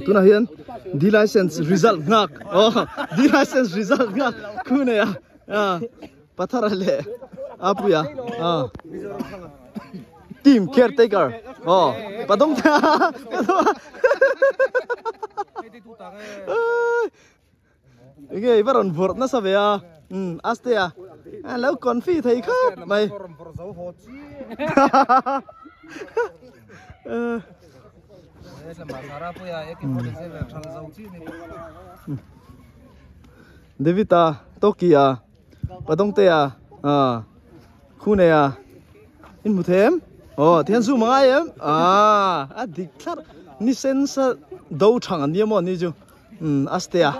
tu na hian D license result ngak D license result ngak khu ne pathar le apuya team caretaker padong ta ige ibaron vort na savea aste lâu còn phi thấy khớp mày Devita Tokia Padong te khu này in một thêm thiên su mang ai em đi khát ni sense đâu chẳng anh em ni chứ astea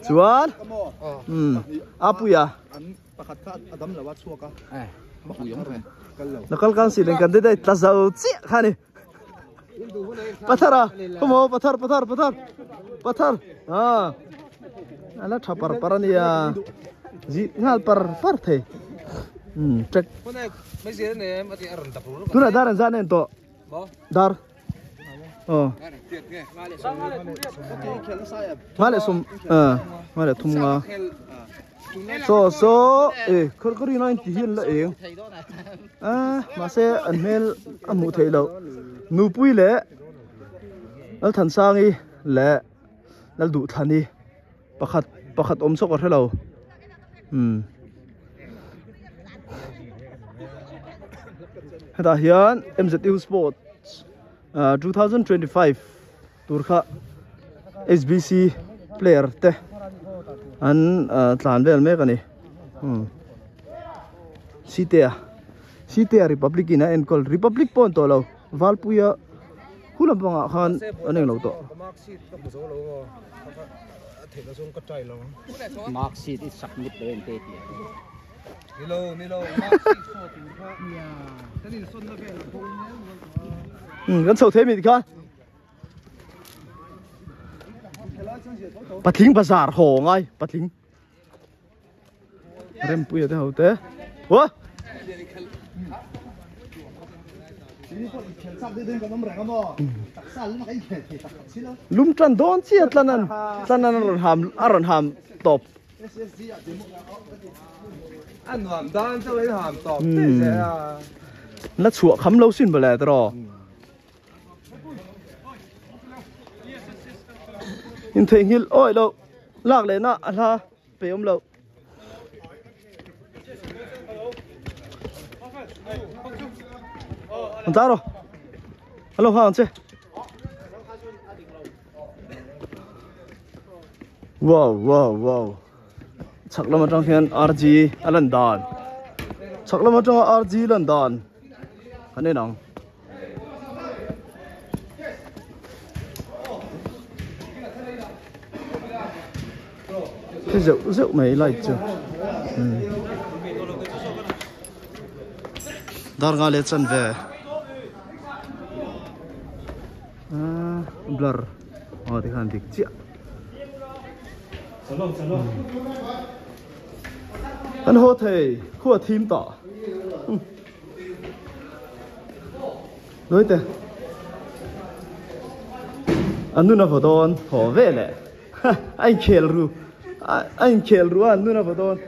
chuan apuya nakal kan silen kan dai tazau chi khani pathara komo pathar ala thapar parania ji ngal par the trek tu na daran zanen to dar male sum male thumga so khorkori 90 hin la ma se anmel amu theilo nu pui le al than sangi le lal du thani pakhat om sok hello hada hian MZU Sports 2025 Turkha SBC player te an tlan vel me kani Sitea Republic ina enkol Republic pon to lo Valpuya hulam banga khan aneng lo to mark sheet is submit the entity Milo kan sau thế mình khan Pathling bazar ho ngai Pathling rem puya te hote wa lum tran don chi tlanan aron ham top ăn hàm đan cho lấy hàm tọt thế sẽ nó chùa khắm lâu xin bờ lẹ rồi nhìn thấy nghiêng ôi đâu lạc lên nè là về ông lâu anh ta rồi alo ha anh chứ wow chắc là một trong hiện RG London chắc là một trong RG London anh ấy nào cái rượu mấy lại chưa dar nga le chan ve blur thì khan dik chia anh hô thầy khua thím tỏ đối tượng anh nu na vào đón họ về lẹ anh khéo ru anh nu na vào đón